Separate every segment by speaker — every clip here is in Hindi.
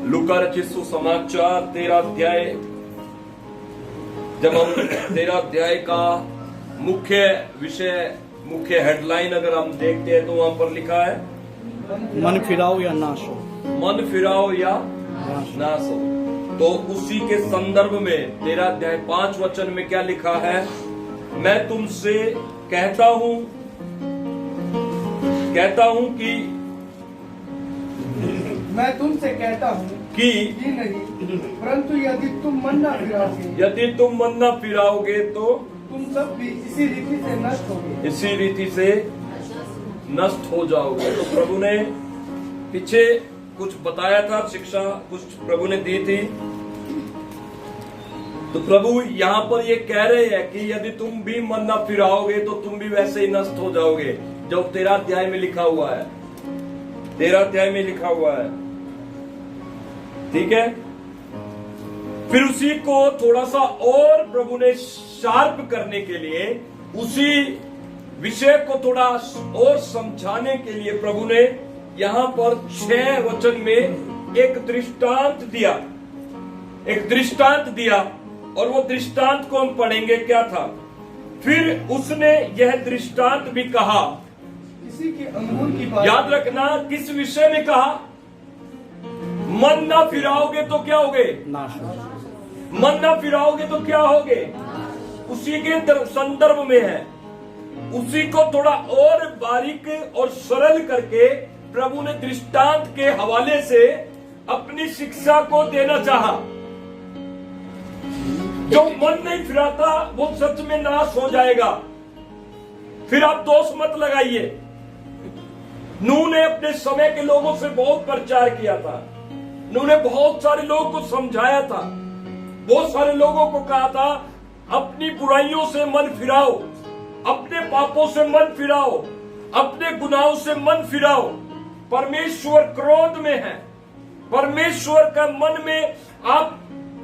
Speaker 1: लूका रचित सुसमाचार 13 अध्याय। जब हम 13 अध्याय का मुख्य विषय, मुख्य हेडलाइन अगर हम देखते हैं तो वहां पर लिखा है
Speaker 2: मन फिराओ या नाश हो।
Speaker 1: मन फिराओ या नाश हो। तो उसी के संदर्भ में 13 अध्याय 5 वचन में क्या लिखा है? मैं तुमसे कहता हूं कि
Speaker 3: मैं तुमसे कहता हूँ
Speaker 1: कि
Speaker 3: नहीं, परंतु यदि तुम मन न फिराओगे तो तुम सब भी इसी रीति से नष्ट होगे।
Speaker 1: इसी रीति से नष्ट हो जाओगे। तो प्रभु ने पीछे कुछ बताया था, शिक्षा कुछ प्रभु ने दी थी। तो प्रभु यहाँ पर ये कह रहे हैं कि यदि तुम भी मन न फिराओगे तो तुम भी वैसे ही नष्ट हो जाओगे, जो 13 अध्याय में लिखा हुआ है। 13 अध्याय में लिखा हुआ है, ठीक है। फिर उसी को थोड़ा सा और प्रभु ने शार्प करने के लिए, उसी विषय को थोड़ा और समझाने के लिए प्रभु ने यहां पर 6 वचन में एक दृष्टांत दिया। और वो दृष्टांत को हम पढ़ेंगे। क्या था? फिर उसने यह दृष्टांत भी कहा।
Speaker 3: किसी के अंगूर की बात,
Speaker 1: याद रखना, किस विषय में कहा? मन ना फिराओगे तो क्या होगे?
Speaker 2: नाश हो।
Speaker 1: मन ना फिराओगे तो क्या होगे? उसी के संदर्भ में है। उसी को थोड़ा और बारीक और सरल करके प्रभु ने दृष्टांत के हवाले से अपनी शिक्षा को देना चाहा। जो मन नहीं फिराता वो सच में नाश हो जाएगा। फिर आप दोष मत लगाइए। नूह ने अपने समय के लोगों से बहुत प्रचार किया था। नूह ने बहुत सारे लोगों को समझाया था, बहुत सारे लोगों को कहा था अपनी बुराइयों से मन फिराओ, अपने पापों से मन फिराओ, अपने गुनाहों से मन फिराओ। परमेश्वर क्रोध में है। परमेश्वर का मन में आप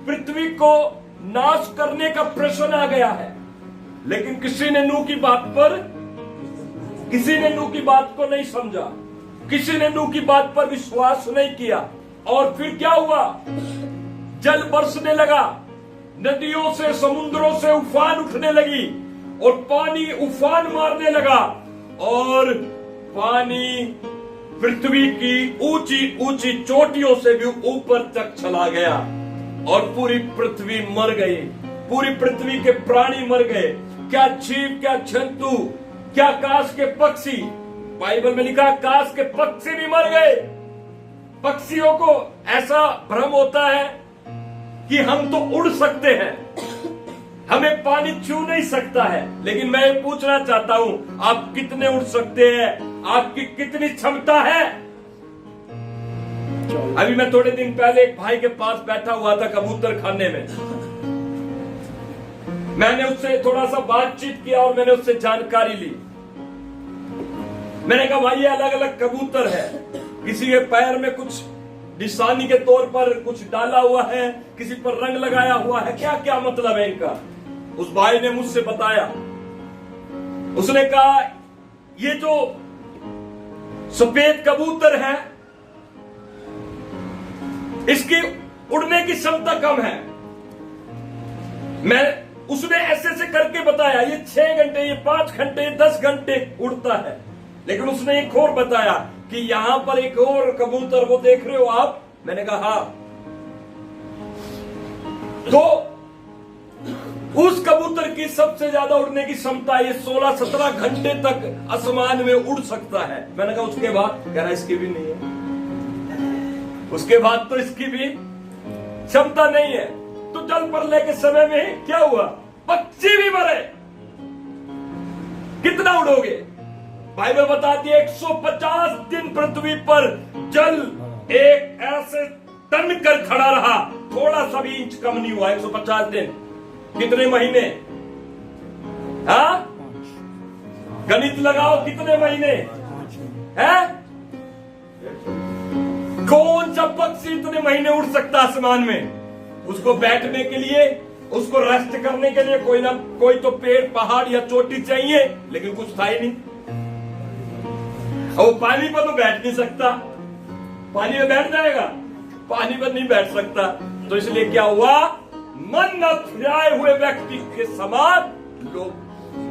Speaker 1: पृथ्वी को नाश करने का प्रश्न आ गया है। लेकिन किसी ने नूह की बात को नहीं समझा, किसी ने नूह की बात पर विश्वास नहीं किया। और फिर क्या हुआ? जल बरसने लगा, नदियों से, समुद्रों से उफान उठने लगी और पानी उफान मारने लगा और पानी पृथ्वी की ऊंची ऊंची चोटियों से भी ऊपर तक चला गया और पूरी पृथ्वी मर गई। पूरी पृथ्वी के प्राणी मर गए। क्या जीव, क्या जंतु, क्या आकाश के पक्षी। बाइबल में लिखा आकाश के पक्षी भी मर गए। पक्षियों को ऐसा भ्रम होता है कि हम तो उड़ सकते हैं, हमें पानी छू नहीं सकता है। लेकिन मैं ये पूछना चाहता हूं, आप कितने उड़ सकते हैं? आपकी कितनी क्षमता है? अभी मैं थोड़े दिन पहले एक भाई के पास बैठा हुआ था कबूतर खाने में। मैंने उससे थोड़ा सा बातचीत किया और मैंने उससे जानकारी ली। मैंने कहा भाई ये अलग अलग कबूतर है, किसी के पैर में कुछ निशानी के तौर पर कुछ डाला हुआ है, किसी पर रंग लगाया हुआ है, क्या क्या मतलब है इनका? उस भाई ने मुझसे बताया। उसने कहा ये जो सफेद कबूतर है इसकी उड़ने की क्षमता कम है। उसने ऐसे ऐसे करके बताया, ये 6 घंटे, ये 5 घंटे, ये 10 घंटे उड़ता है। लेकिन उसने एक और बताया कि यहां पर एक और कबूतर, वो देख रहे हो आप? मैंने कहा हाँ। तो उस कबूतर की सबसे ज्यादा उड़ने की क्षमता, ये 16-17 घंटे तक आसमान में उड़ सकता है। मैंने कहा उसके बाद? कह रहा इसकी भी नहीं है। उसके बाद तो इसकी भी क्षमता नहीं है। तो जल प्रलय के समय में क्या हुआ? पक्षी भी मरे। कितना उड़ोगे? बाइबल बताती है 150 दिन पृथ्वी पर जल एक ऐसे तन कर खड़ा रहा, थोड़ा सा भी इंच कम नहीं हुआ। 150 दिन कितने महीने? हाँ, गणित लगाओ, कितने महीने हैं? कौन सा पक्षी इतने महीने उड़ सकता आसमान में? उसको बैठने के लिए, उसको रेस्ट करने के लिए कोई ना कोई तो पेड़, पहाड़ या चोटी चाहिए, लेकिन कुछ था ही नहीं। और पानी पर तो बैठ नहीं सकता। पानी में बैठ जाएगा? पानी पर नहीं बैठ सकता। तो इसलिए क्या हुआ, मन न फिराए हुए व्यक्ति के समान लोग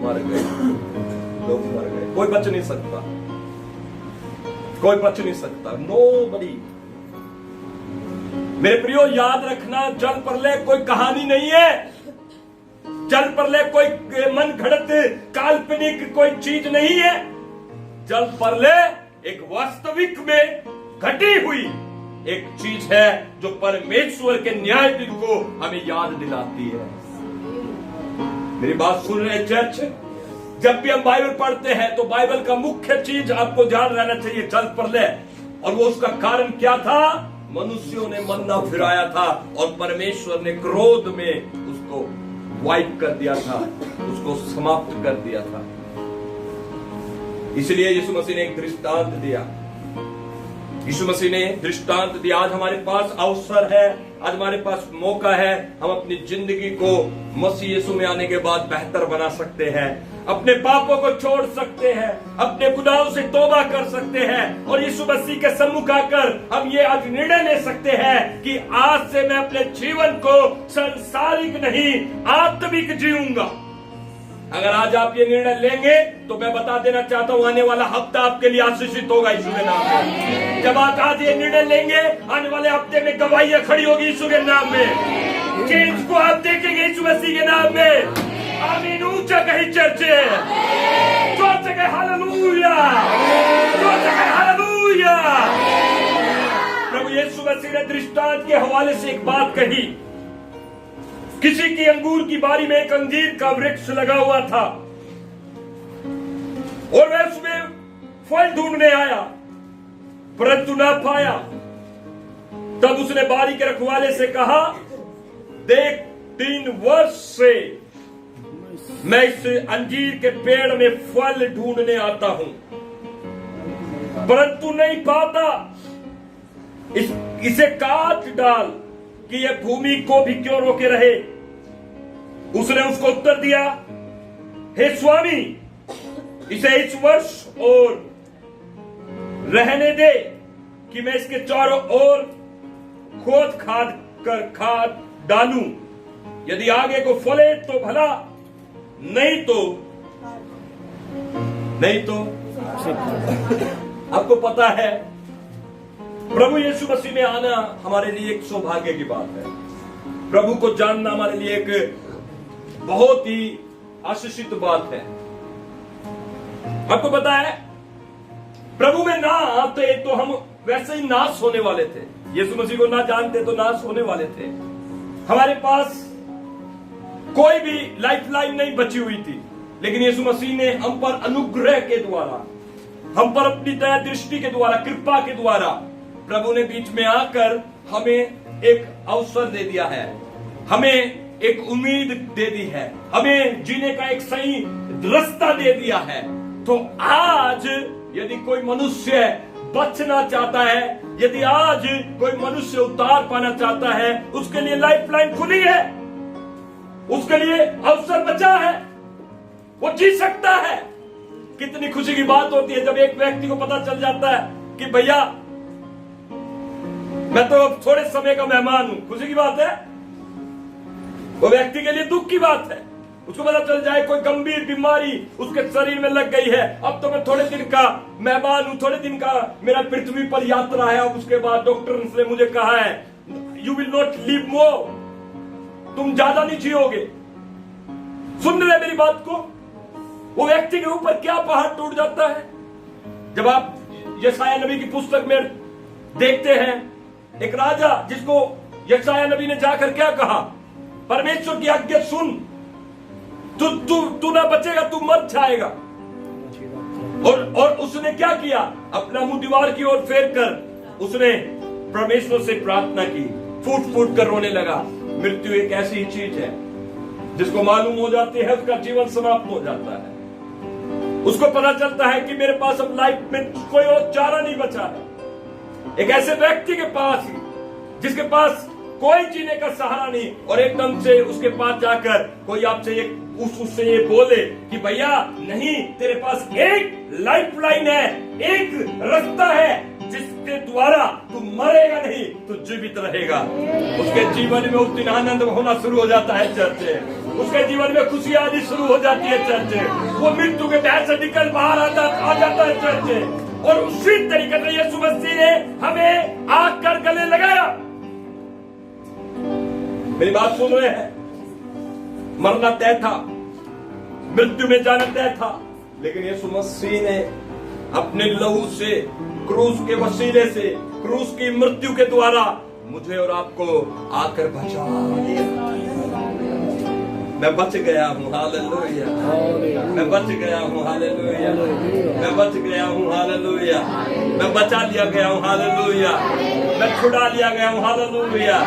Speaker 1: मर गए, लोग मर गए। कोई बच नहीं सकता, कोई बच नहीं सकता, नोबडी। मेरे प्रियो याद रखना, जल प्रलय कोई कहानी नहीं है, जल प्रलय कोई मन घड़त काल्पनिक कोई चीज नहीं है। जल प्रलय एक वास्तविक में घटी हुई एक चीज है जो परमेश्वर के न्याय दिन को हमें याद दिलाती है। मेरी बात सुन रहे हैं चर्च? जब भी हम बाइबल पढ़ते हैं तो बाइबल का मुख्य चीज आपको ध्यान रहना चाहिए जल प्रलय। और वो उसका कारण क्या था? मनुष्यों ने मन न फिराया था और परमेश्वर ने क्रोध में उसको वाइप कर दिया था, उसको समाप्त कर दिया था। इसलिए यीशु मसीह ने एक दृष्टांत दिया, यीशु मसीह ने दृष्टांत दिया। आज हमारे पास अवसर है, आज हमारे पास मौका है, हम अपनी जिंदगी को मसीह यीशु में आने के बाद बेहतर बना सकते हैं, अपने पापों को छोड़ सकते हैं, अपने गुनाहों से तौबा कर सकते हैं और यीशु मसीह के सम्मुख आकर हम ये आज निर्णय ले सकते हैं कि आज से मैं अपने जीवन को सांसारिक नहीं आत्मिक जीऊंगा। अगर आज आप ये निर्णय लेंगे तो मैं बता देना चाहता हूं, आने वाला हफ्ता आपके लिए आशीषित होगा यीशु के नाम में। जब आप आज ये निर्णय लेंगे, आने वाले हफ्ते में गवाहियां खड़ी होगी यीशु के नाम में। चेंज को आप देखेंगे यीशु मसीह के नाम में। आमीन। ऊंचा कहीं चर्चे, जोर से कहे हालेलुया, जोर से कहे हालेलुया। प्रभु यीशु मसीह ने दृष्टांत के हवाले से एक बात कही। किसी की अंगूर की बारी में एक अंजीर का वृक्ष लगा हुआ था और वह उसमें फल ढूंढने आया परंतु ना पाया। तब उसने बारी के रखवाले से कहा, देख 3 वर्ष से मैं इस अंजीर के पेड़ में फल ढूंढने आता हूं परंतु नहीं पाता, इसे काट डाल कि यह भूमि को भी क्यों रोके रहे। उसने उसको उत्तर दिया, हे स्वामी, इसे इस वर्ष और रहने दे कि मैं इसके चारों ओर खोद खाद डालूं, यदि आगे को फले तो भला, नहीं तो आपको पता है प्रभु यीशु मसीह में आना हमारे लिए एक सौभाग्य की बात है। प्रभु को जानना हमारे लिए एक बहुत ही आशीषित बात है। आपको पता है प्रभु में ना आते तो हम वैसे ही नाश होने वाले थे। यीशु मसीह को ना जानते तो नाश होने वाले थे। हमारे पास कोई भी लाइफ लाइन नहीं बची हुई थी, लेकिन यीशु मसीह ने हम पर अनुग्रह के द्वारा, हम पर अपनी दया दृष्टि के द्वारा, कृपा के द्वारा प्रभु ने बीच में आकर हमें एक अवसर दे दिया है, हमें एक उम्मीद दे दी है, हमें जीने का एक सही रास्ता दे दिया है। तो आज यदि कोई मनुष्य बचना चाहता है, यदि आज कोई मनुष्य उद्धार पाना चाहता है, उसके लिए लाइफ लाइन खुली है, उसके लिए अवसर बचा है, वो जी सकता है। कितनी खुशी की बात होती है जब एक व्यक्ति को पता चल जाता है कि भैया मैं तो थोड़े समय का मेहमान हूं। खुशी की बात है, वो व्यक्ति के लिए दुख की बात है। उसको पता चल जाए कोई गंभीर बीमारी उसके शरीर में लग गई है, अब तो मैं थोड़े दिन का मेहमान हूं, थोड़े दिन का मेरा पृथ्वी पर यात्रा है। अब उसके बाद डॉक्टर ने मुझे कहा है यू विल नॉट लिव मोर, तुम ज्यादा नहीं जियोगे। सुन रहे मेरी बात को? वो व्यक्ति के ऊपर क्या पहाड़ टूट जाता है जब आप यशायाह नबी की पुस्तक में देखते हैं एक राजा जिसको यशायाह नबी ने जाकर क्या कहा, परमेश्वर की आज्ञा सुन, तू ना बचेगा, तू मर जाएगा। और उसने क्या किया, अपना मुंह दीवार की ओर फेर कर उसने परमेश्वर से प्रार्थना की, फूट फूट कर रोने लगा। मृत्यु एक ऐसी चीज है जिसको मालूम हो जाती है उसका जीवन समाप्त हो जाता है। उसको पता चलता है कि मेरे पास अब लाइफ में कोई और चारा नहीं बचा है। एक ऐसे व्यक्ति के पास जिसके पास कोई जीने का सहारा नहीं, और एकदम से उसके पास जाकर कोई आपसे उससे ये बोले कि भैया नहीं, तेरे पास एक लाइफ लाइन है, एक रास्ता है, जिसके द्वारा तू मरेगा नहीं, तू जीवित रहेगा। उसके जीवन में उस दिन आनंद होना शुरू हो जाता है चर्च। उसके जीवन में खुशियां आनी शुरू हो जाती है चर्च। वो मृत्यु के भय से निकल बाहर आ जाता है चर्च। और उसी तरीके से यीशु मसीह ने हमें आकर गले लगाया। मेरी बात सुन रहे हैं? मरना तय था, मृत्यु में जाना तय था, लेकिन यीशु मसीह ने अपने लहू से, क्रूस के वसीले से, क्रूस की मृत्यु के द्वारा मुझे और आपको आकर बचा लिया। मैं बच गया हूँ, हालेलुया। मैं बच गया हूँ, हालेलुया। मैं बच गया हूँ, हालेलुया। मैं बचा लिया गया हूँ, हालेलुया। मैं छुड़ा लिया गया हूँ, हालेलुया।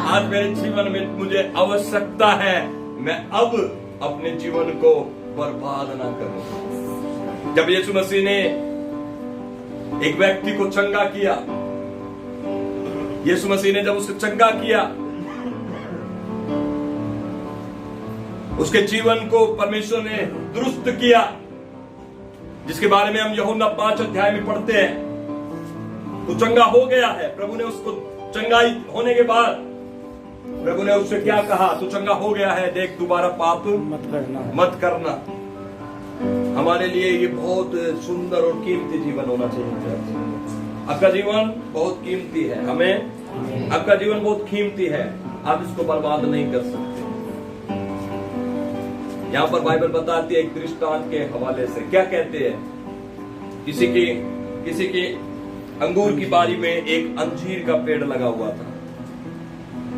Speaker 1: आज मेरे जीवन में मुझे आवश्यकता है मैं अब अपने जीवन को बर्बाद ना करूं। जब यीशु मसीह ने एक व्यक्ति को चंगा किया, यीशु मसीह ने जब उसे चंगा किया, उसके जीवन को परमेश्वर ने दुरुस्त किया, जिसके बारे में हम यूहन्ना 5 अध्याय में पढ़ते हैं। वो चंगा हो गया है। प्रभु ने उसको चंगाई होने के बाद प्रभु ने उससे क्या कहा? तू चंगा हो गया है, देख दोबारा पाप मत करना। हमारे लिए ये बहुत सुंदर और कीमती जीवन होना चाहिए। आपका जीवन बहुत कीमती है, हमें आपका जीवन बहुत कीमती है। आप इसको बर्बाद नहीं कर सकते। यहाँ पर बाइबल बताती है एक दृष्टांत के हवाले से। क्या कहते हैं? किसी की अंगूर की बारी में एक अंजीर का पेड़ लगा हुआ था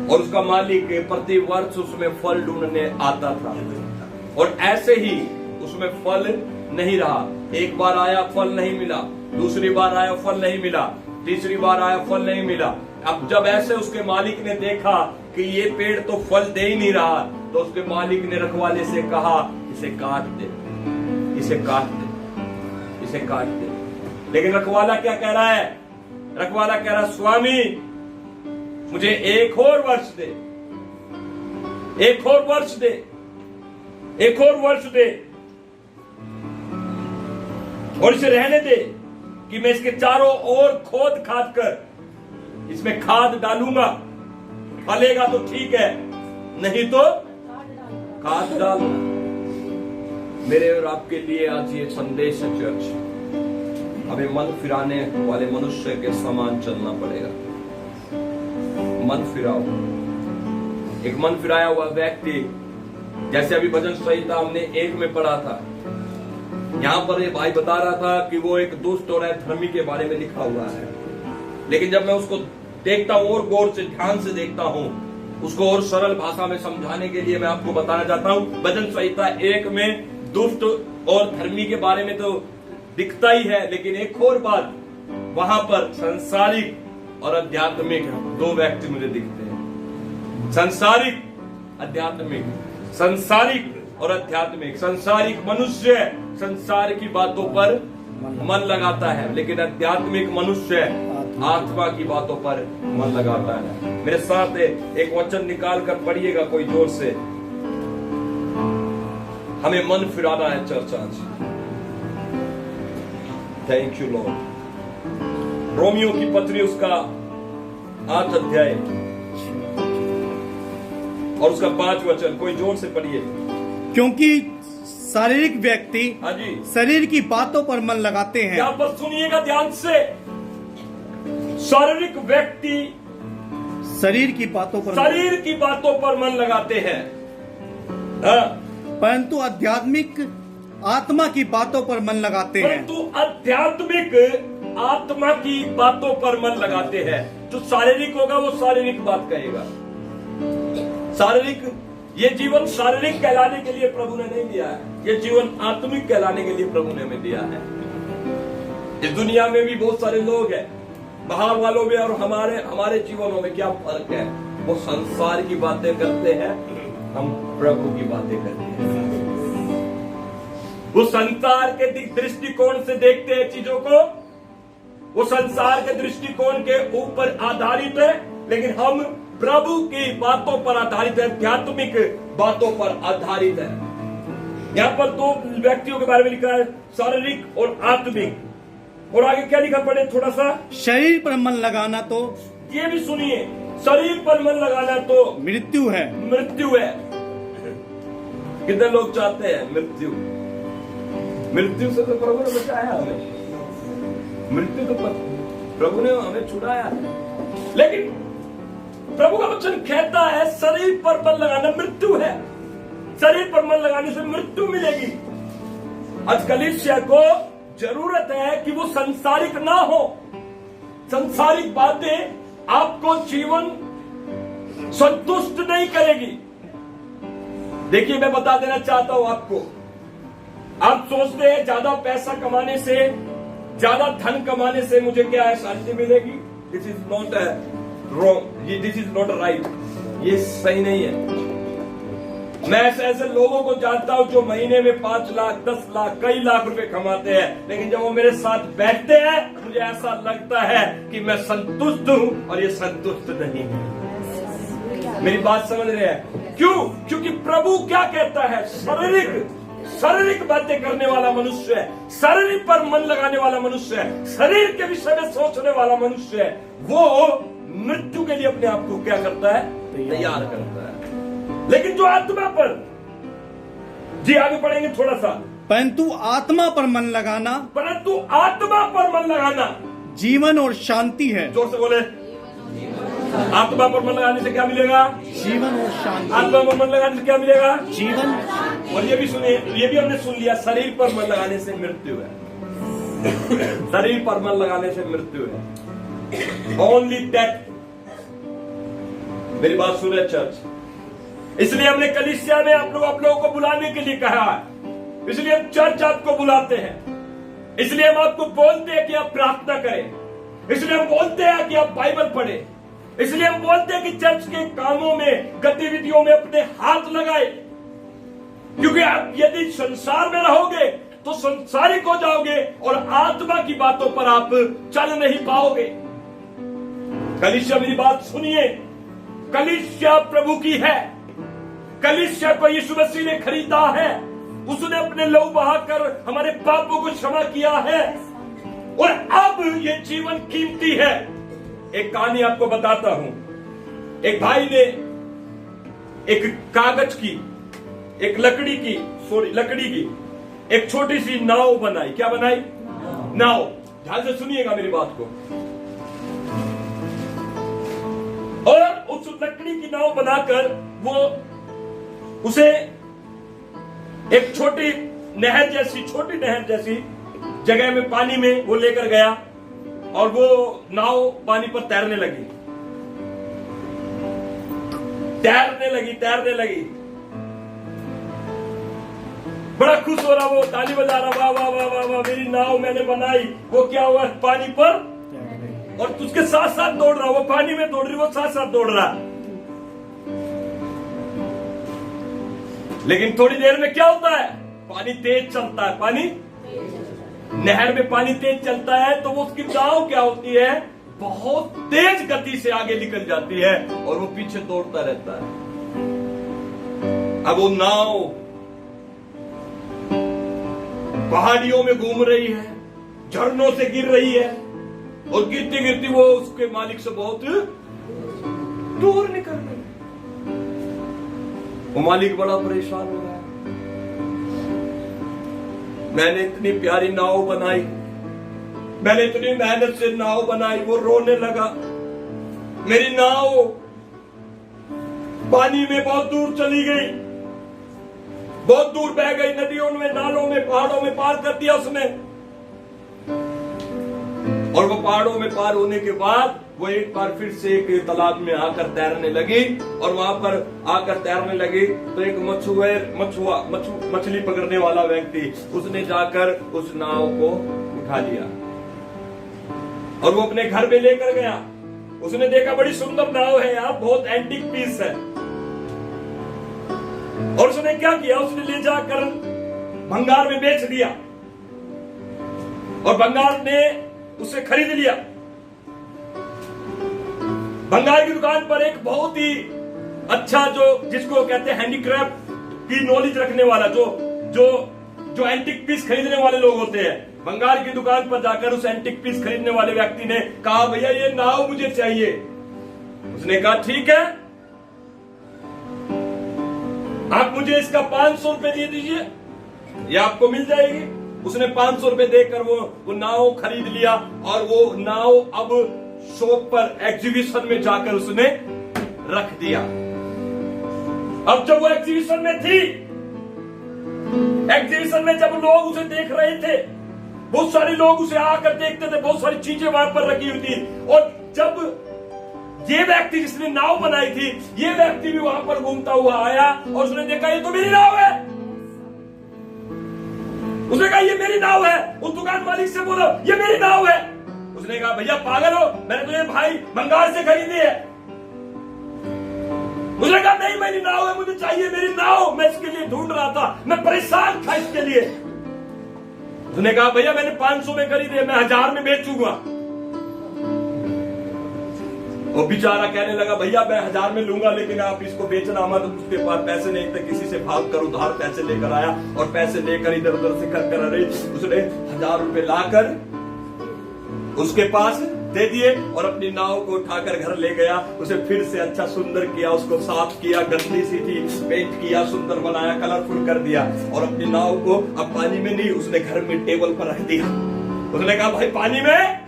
Speaker 1: और उसका मालिक प्रति वर्ष उसमें फल ढूंढने आता था, और ऐसे ही उसमें फल नहीं रहा। एक बार आया, फल नहीं मिला। दूसरी बार आया, फल नहीं मिला। तीसरी बार आया, फल नहीं मिला। अब जब ऐसे उसके मालिक ने देखा कि ये पेड़ तो फल दे ही नहीं रहा, तो उसके मालिक ने रखवाले से कहा, इसे काट दे, इसे काट दे, इसे काट दे। लेकिन रखवाला क्या कह रहा है? रखवाला कह रहा, स्वामी मुझे एक और वर्ष दे, एक और वर्ष दे, एक और वर्ष दे, और इसे रहने दे कि मैं इसके चारों ओर खोद खाद कर इसमें खाद डालूंगा। फलेगा तो ठीक है, नहीं तो खाद डालूंगा। मेरे और आपके लिए आज ये संदेश है चर्च, हमें मन फिराने वाले मनुष्य के समान चलना पड़ेगा। मन फिराओ। एक मन फिराया हुआ व्यक्ति, जैसे अभी भजन संहिता हमने 1 में पढ़ा था, यहां पर ये भाई बता रहा था कि वो एक दुष्ट और धर्मी के बारे में लिखा हुआ है। लेकिन जब मैं उसको देखता हूं और गौर से ध्यान से देखता हूं, उसको और सरल भाषा में समझाने के लिए मैं आपको बताना चाहता हूं। भजन संहिता 1 में दुष्ट और धर्मी के बारे में तो दिखता ही है, लेकिन एक और बात वहां पर संसारिक और आध्यात्मिक 2 व्यक्ति मुझे दिखते हैं। संसारिक आध्यात्मिक, संसारिक और आध्यात्मिक। संसारिक मनुष्य संसार की बातों पर मन लगाता है, लेकिन आध्यात्मिक मनुष्य आत्मा की बातों पर मन लगाता है। मेरे साथ एक वचन निकाल कर पढ़िएगा कोई जोर से। हमें मन फिराना है चर्च आज। Thank you Lord. रोमियो की पत्री उसका 8 अध्याय और उसका 5 वचन, कोई जोर से पढ़िए।
Speaker 2: क्योंकि शारीरिक व्यक्ति
Speaker 1: हाँ जी
Speaker 2: शरीर की बातों पर मन लगाते हैं।
Speaker 1: यहाँ पर सुनिएगा ध्यान से। शारीरिक व्यक्ति
Speaker 2: शरीर की बातों पर
Speaker 1: मन लगाते हैं,
Speaker 2: परंतु आध्यात्मिक आत्मा की बातों पर मन लगाते हैं।
Speaker 1: परंतु आध्यात्मिक आत्मा की बातों पर मन लगाते हैं। जो शारीरिक होगा वो शारीरिक बात कहेगा। शारीरिक, ये जीवन शारीरिक कहलाने के लिए प्रभु ने नहीं दिया है। ये जीवन आत्मिक कहलाने के लिए प्रभु ने हमें दिया है। इस दुनिया में भी बहुत सारे लोग हैं, बाहर वालों में और हमारे जीवनों में क्या फर्क है? वो संसार की बातें करते हैं, हम प्रभु की बातें करते हैं। वो संसार के दृष्टिकोण से देखते हैं चीजों को, वो संसार के दृष्टिकोण के ऊपर आधारित है, लेकिन हम प्रभु की बातों पर आधारित है, आध्यात्मिक बातों पर आधारित है। यहाँ पर 2 व्यक्तियों के बारे में लिखा है, शारीरिक और आत्मिक। और आगे क्या लिखा पड़े थोड़ा सा,
Speaker 2: शरीर पर मन लगाना तो
Speaker 1: ये भी सुनिए, शरीर पर मन लगाना तो
Speaker 2: मृत्यु है।
Speaker 1: मृत्यु है। कितने लोग चाहते हैं मृत्यु? मृत्यु से तो प्रभु ने बचाया हमें, मृत्यु तो प्रभु ने हमें छुड़ाया है। लेकिन प्रभु का वचन कहता है शरीर पर मन लगाना मृत्यु है। शरीर पर मन लगाने से मृत्यु मिलेगी। आज कलीसिया को जरूरत है कि वो संसारिक ना हो। संसारिक बातें आपको जीवन संतुष्ट नहीं करेगी। देखिए, मैं बता देना चाहता हूं आपको, आप सोचते हैं ज्यादा पैसा कमाने से, ज्यादा धन कमाने से मुझे क्या है, शांति मिलेगी। This is not wrong, this is not right, ये सही नहीं है। मैं ऐसे लोगों को जानता हूं जो महीने में 5 लाख 10 लाख कई लाख रुपए कमाते हैं, लेकिन जब वो मेरे साथ बैठते हैं मुझे ऐसा लगता है कि मैं संतुष्ट हूं और ये संतुष्ट नहीं है। मेरी बात समझ रहे हैं? क्यों? क्योंकि प्रभु क्या कहता है, शारीरिक बातें करने वाला मनुष्य है, शरीर पर मन लगाने वाला मनुष्य है, शरीर के विषय में सोचने वाला मनुष्य है, वो मृत्यु के लिए अपने आप को क्या करता है, तैयार करता है। लेकिन जो आत्मा पर, जी आगे पढ़ेंगे थोड़ा सा,
Speaker 2: परंतु आत्मा पर मन लगाना,
Speaker 1: परंतु आत्मा पर मन लगाना
Speaker 2: जीवन और शांति है।
Speaker 1: जोर से बोले, आत्मा पर मन लगाने से क्या मिलेगा?
Speaker 2: जीवन और शांति।
Speaker 1: आत्मा पर मन लगाने से क्या मिलेगा?
Speaker 2: जीवन।
Speaker 1: और ये भी सुनिए, ये भी हमने सुन लिया, शरीर पर मन लगाने से मृत्यु है। शरीर पर मन लगाने से मृत्यु है, ओनली डेथ। मेरी बात सुने चर्च, इसलिए हमने कलीसिया में आप लोगों को बुलाने के लिए कहा है, इसलिए हम चर्च आपको बुलाते हैं, इसलिए हम आपको बोलते हैं कि आप प्रार्थना करें, इसलिए हम बोलते हैं कि आप बाइबल पढ़ें, इसलिए हम बोलते हैं कि चर्च के कामों में, गतिविधियों में अपने हाथ लगाए। क्योंकि आप यदि संसार में रहोगे तो संसारिक हो जाओगे और आत्मा की बातों पर आप चल नहीं पाओगे। कलीसिया, मेरी बात सुनिए, कलीसिया प्रभु की है। कलीसिया को यीशु मसीह ने खरीदा है, उसने अपने लहू बहाकर हमारे पापों को क्षमा किया है और अब ये जीवन कीमती है। एक कहानी आपको बताता हूं। एक भाई ने एक कागज की, एक लकड़ी की एक छोटी सी नाव बनाई। क्या बनाई? नाव। ध्यान से सुनिएगा मेरी बात को। और उस लकड़ी की नाव बनाकर वो उसे एक छोटी नहर जैसी जगह में, पानी में वो लेकर गया और वो नाव पानी पर तैरने लगी। बड़ा खुश हो रहा, वो ताली बजा रहा, वाह वाह वाह वाह वाह, मेरी नाव मैंने बनाई। वो क्या हुआ, पानी पर, और उसके साथ साथ दौड़ रहा, वो पानी में दौड़ रही, वो साथ साथ दौड़ रहा। लेकिन थोड़ी देर में क्या होता है, पानी तेज चलता है, नहर में पानी तेज चलता है तो वो उसकी नाव क्या होती है, बहुत तेज गति से आगे निकल जाती है और वो पीछे दौड़ता रहता है। अब वो नाव पहाड़ियों में घूम रही है, झरनों से गिर रही है और गिरती गिरती वो उसके मालिक से बहुत दूर निकल गई। वो मालिक बड़ा परेशान हो रहा है, मैंने इतनी प्यारी नाव बनाई, मैंने इतनी मेहनत से नाव बनाई। वो रोने लगा, मेरी नाव पानी में बहुत दूर चली गई, बहुत दूर बह गई, नदियों में, नालों में, पहाड़ों में पार कर दिया उसने। और वो पहाड़ों में पार होने के बाद वो एक बार फिर से एक तालाब में आकर तैरने लगी और वहां पर आकर तैरने लगी तो एक मछली पकड़ने वाला व्यक्ति, उसने जाकर उस नाव को उठा लिया और वो अपने घर में लेकर गया। उसने देखा बड़ी सुंदर नाव है यार, बहुत एंटीक पीस है। और उसने क्या किया, उसने ले जाकर भंगार में बेच दिया और भंगार ने उसे खरीद लिया। भंगार की दुकान पर एक बहुत ही अच्छा, जो जिसको कहते हैं हैंडीक्राफ्ट की नॉलेज रखने वाला, जो एंटीक पीस खरीदने वाले लोग होते हैं, भंगार की दुकान पर जाकर उस एंटिक पीस खरीदने वाले व्यक्ति ने कहा भैया ये नाव मुझे चाहिए। उसने कहा ठीक है, आप मुझे इसका 500 रुपए दे दीजिए, ये आपको मिल जाएगी। उसने 500 रुपए देकर वो नाव खरीद लिया और वो नाव अब शॉप पर एग्जीबिशन में जाकर उसने रख दिया। अब जब वो एग्जीबिशन में थी, एग्जीबिशन में जब लोग उसे देख रहे थे, बहुत सारे लोग उसे आकर देखते थे, बहुत सारी चीजें वहां पर रखी हुई थी। और जब ये व्यक्ति जिसने नाव बनाई थी, ये व्यक्ति भी वहां पर घूमता हुआ आया और उसने देखा ये तो मेरी नाव है। उसने कहा ये मेरी नाव है। उस दुकान मालिक से बोला ये मेरी नाव है। उसने कहा भैया पागल हो, मैंने तुझे भाई बंगाल से खरीदी है। उसने कहा नहीं मेरी नाव है, मुझे चाहिए मेरी नाव, मैं इसके लिए ढूंढ रहा था, मैं परेशान था इसके लिए। उसने कहा भैया मैंने 500 में खरीदी है, मैं 1000 में बेचूंगा। वो बेचारा कहने लगा भैया मैं 1000 में लूंगा, लेकिन आप इसको बेचना मत। उसके पास पैसे नहीं थे, किसी से भाग कर उधार पैसे लेकर आया और पैसे लेकर इधर उधर से कर रही। उसने 1000 रुपए लाकर उसके पास दे दिए और अपनी नाव को उठाकर घर ले गया। उसे फिर से अच्छा सुंदर किया, उसको साफ किया, गंदी सी थी, पेंट किया, सुंदर बनाया, कलरफुल कर दिया और अपनी नाव को अब पानी में नहीं, उसने घर में टेबल पर रख दिया। उसने कहा भाई पानी में,